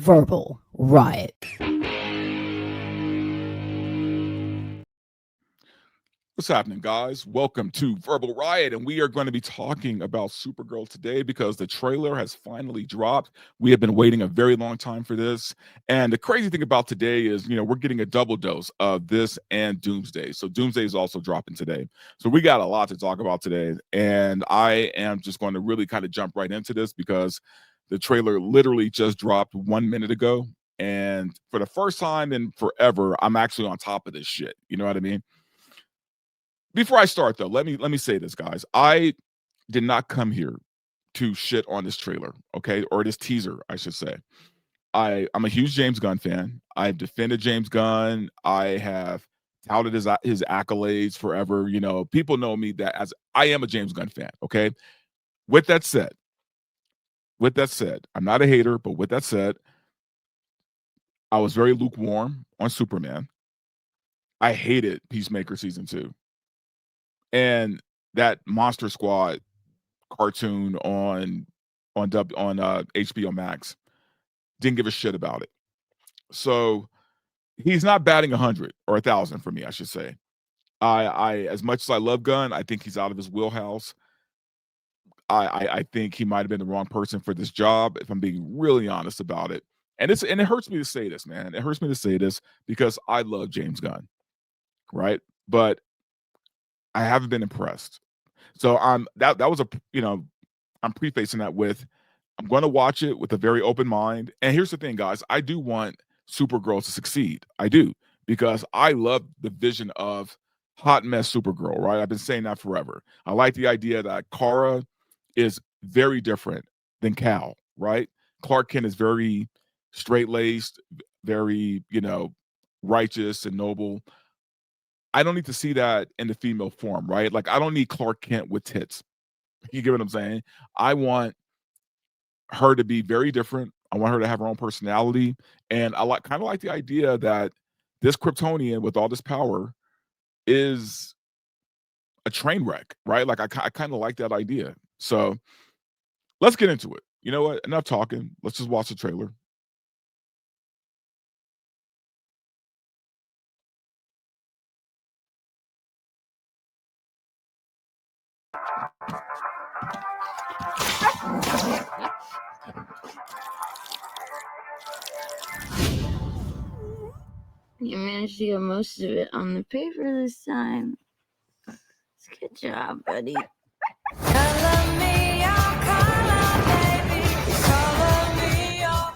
Verbal Riot. What's happening, guys? Welcome to Verbal Riot, and we are going to be talking about Supergirl today because the trailer has finally dropped. We have been waiting a very long time for this, and the crazy thing about today is, we're getting a double dose of this and Doomsday. So Doomsday is also dropping today. So we got a lot to talk about today, and I am just going to really kind of jump right into this because the trailer literally just dropped 1 minute ago, and for the first time in forever, I'm actually on top of this shit. You know what I mean? Before I start, though, let me say this, guys. I did not come here to shit on this trailer, okay, or this teaser, I should say. I'm a huge James Gunn fan. I've defended James Gunn. I have touted his accolades forever. People know me that as I am a James Gunn fan. Okay. With that said, I'm not a hater, but with that said, I was very lukewarm on Superman. I hated Peacemaker season 2. And that Monster Squad cartoon on HBO Max, didn't give a shit about it. So he's not batting 100 or 1,000 for me, I should say. I as much as I love Gunn, I think he's out of his wheelhouse. I think he might have been the wrong person for this job, if I'm being really honest about it. And it hurts me to say this, man. It hurts me to say this because I love James Gunn, right? But I haven't been impressed. So that was I'm prefacing that with I'm going to watch it with a very open mind. And here's the thing, guys. I do want Supergirl to succeed. I do, because I love the vision of hot mess Supergirl, right? I've been saying that forever. I like the idea that Kara is very different than Cal, right? Clark Kent is very straight-laced, very, righteous and noble. I don't need to see that in the female form, right? Like, I don't need Clark Kent with tits. You get what I'm saying? I want her to be very different. I want her to have her own personality. And I kind of like the idea that this Kryptonian with all this power is a train wreck, right? Like, I kind of like that idea. So let's get into it. You know what? Enough talking. Let's just watch the trailer. You managed to get most of it on the paper this time. Good job, buddy.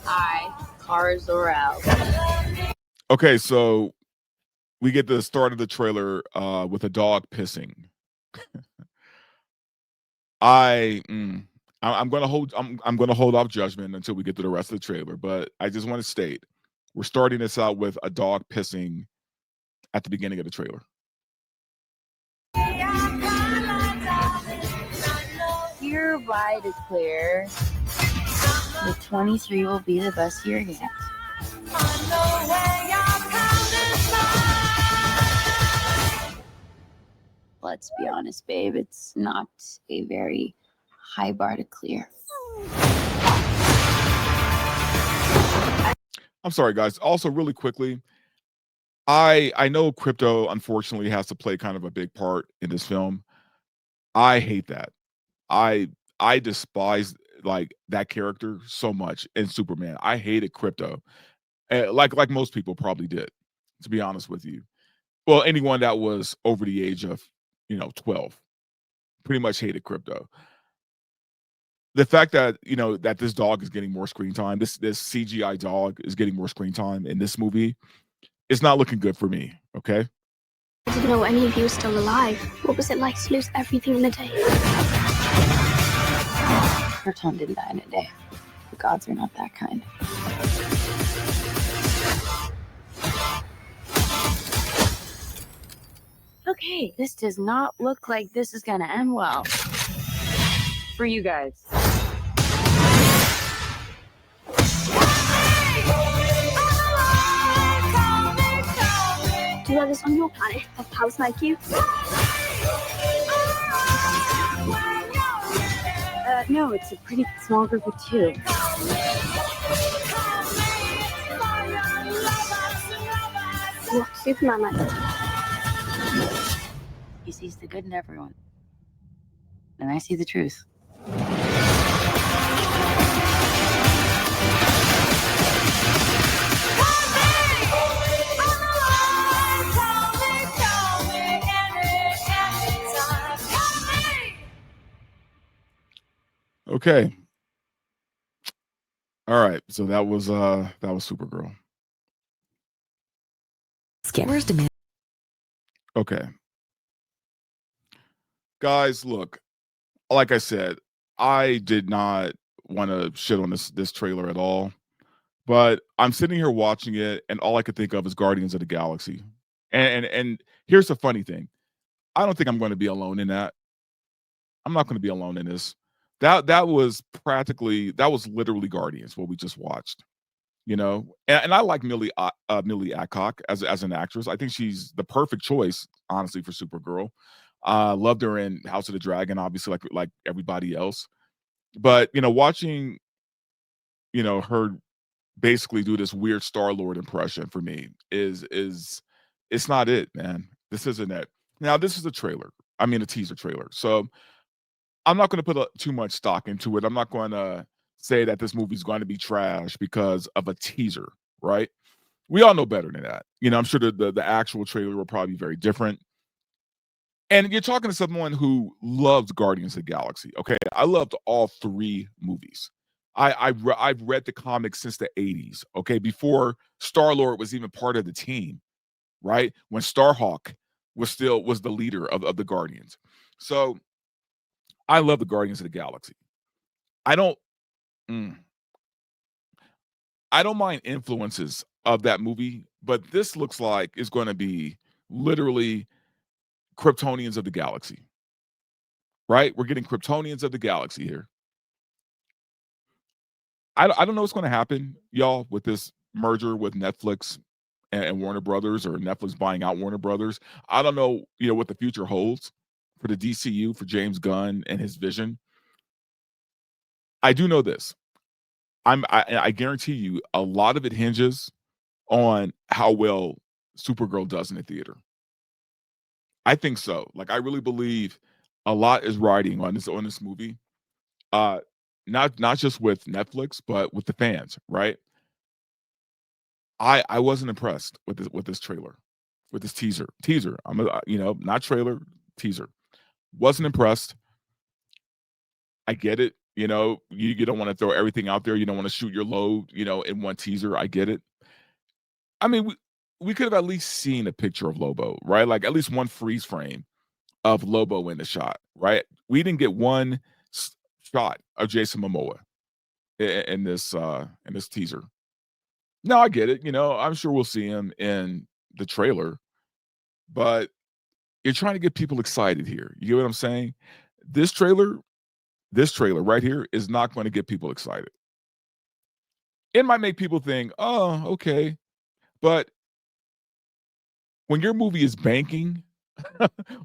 Hi, cars are out. Okay, so we get the start of the trailer with a dog pissing. I'm gonna hold off judgment until we get to the rest of the trailer, but I just want to state we're starting this out with a dog pissing at the beginning of the trailer. Hereby declare the 23 will be the best year yet. Let's be honest, babe, it's not a very high bar to clear. I'm sorry, guys. Also, really quickly, I know crypto unfortunately has to play kind of a big part in this film. I hate that. I despise like that character so much in Superman. I hated crypto, like most people probably did, to be honest with you. Well, anyone that was over the age of 12 pretty much hated crypto. The fact that that this dog is getting more screen time, this CGI dog is getting more screen time in this movie, it's not looking good for me. Okay. I didn't know any of you were still alive. What was it like to lose everything in a day? Krypton didn't die in a day. The gods are not that kind. Okay, this does not look like this is gonna end well. For you guys. Do you have this on your planet? Have pals like you? No, it's a pretty small group of two. Superman like to. He sees the good in everyone. And I see the truth. Okay. All right. So that was Supergirl. Scammers demand. Okay. Guys, look, like I said, I did not want to shit on this trailer at all. But I'm sitting here watching it, and all I could think of is Guardians of the Galaxy. And here's the funny thing. I don't think I'm going to be alone in that. I'm not going to be alone in this. That was literally Guardians, what we just watched. You know, and I like Millie Adcock as an actress. I think she's the perfect choice, honestly, for Supergirl. Loved her in House of the Dragon, obviously, like everybody else. But watching her basically do this weird Star-Lord impression for me is it's not it, man. This isn't it. Now, this is a trailer. I mean, a teaser trailer. So I'm not going to put too much stock into it. I'm not going to say that this movie is going to be trash because of a teaser, right? We all know better than that. I'm sure the actual trailer will probably be very different. And you're talking to someone who loves Guardians of the Galaxy. Okay, I loved all 3 movies. I've read the comics since the 80s. Okay, before Star-Lord was even part of the team, right? When Starhawk was the leader of the Guardians. So I love the Guardians of the Galaxy. I don't mind influences of that movie, but this looks like it's going to be literally Kryptonians of the galaxy, right? We're getting Kryptonians of the galaxy here. I don't know what's going to happen, y'all, with this merger with Netflix and Warner Brothers, or Netflix buying out Warner Brothers. I don't know, what the future holds for the DCU, for James Gunn and his vision. I do know this. I guarantee you a lot of it hinges on how well Supergirl does in the theater. I think so. Like, I really believe a lot is riding on this movie. Not just with Netflix, but with the fans, right? I wasn't impressed with this trailer, with this teaser. I'm not trailer, teaser. Wasn't impressed. I get it. You don't want to throw everything out there. You don't want to shoot your load, in one teaser. I get it. I mean, we could have at least seen a picture of Lobo, right? Like at least one freeze frame of Lobo in the shot, right? We didn't get one shot of Jason Momoa in this teaser. No, I get it. I'm sure we'll see him in the trailer, but you're trying to get people excited here. You get what I'm saying? This trailer right here is not going to get people excited. It might make people think, "Oh, okay," but when your movie is banking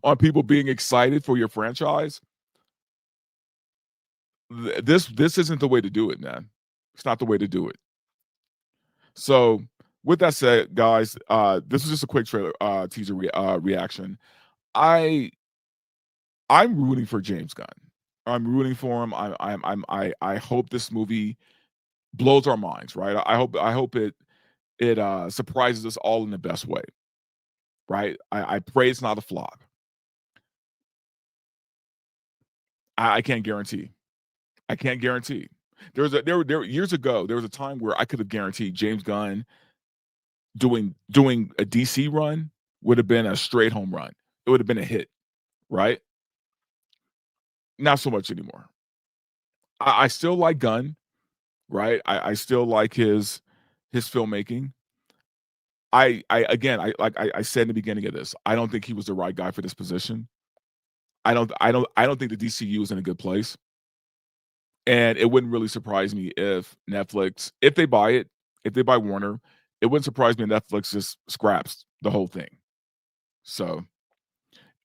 on people being excited for your franchise, this isn't the way to do it, man. It's not the way to do it. So, with that said, guys, this is just a quick trailer teaser reaction. I'm rooting for James Gunn. I'm rooting for him. I hope this movie blows our minds, right? I hope it surprises us all in the best way, right? I pray it's not a flop. I can't guarantee. I can't guarantee. There years ago, there was a time where I could have guaranteed James Gunn doing a DC run would have been a straight home run. It would have been a hit, right? Not so much anymore. I still like Gunn, right? I still like his filmmaking. I said in the beginning of this, I don't think he was the right guy for this position. I don't think the DCU is in a good place. And it wouldn't really surprise me if Netflix, if they buy Warner, it wouldn't surprise me if Netflix just scraps the whole thing. So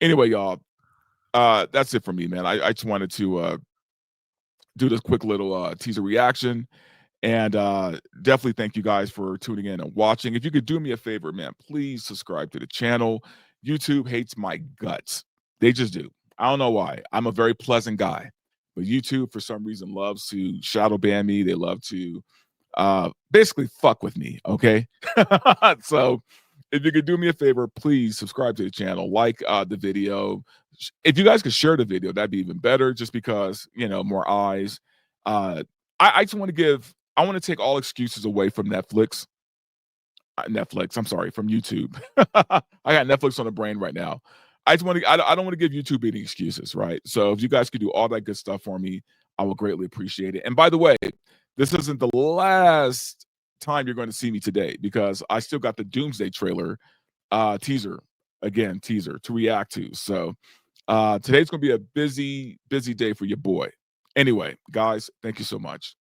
anyway, y'all, that's it for me, man. I just wanted to do this quick little teaser reaction. And definitely thank you guys for tuning in and watching. If you could do me a favor, man, please subscribe to the channel. YouTube hates my guts. They just do. I don't know why. I'm a very pleasant guy, but YouTube for some reason loves to shadow ban me. They love to basically fuck with me. Okay. So if you could do me a favor, please subscribe to the channel, like the video. If you guys could share the video, that'd be even better, just because, you know, more eyes. I just want to I want to take all excuses away from Netflix. I'm sorry, from YouTube. I got Netflix on the brain right now. I don't want to give YouTube any excuses, right? So if you guys could do all that good stuff for me, I will greatly appreciate it. And by the way, this isn't the last time you're going to see me today, because I still got the Doomsday trailer teaser to react to. So today's going to be a busy day for your boy. Anyway, guys, thank you so much.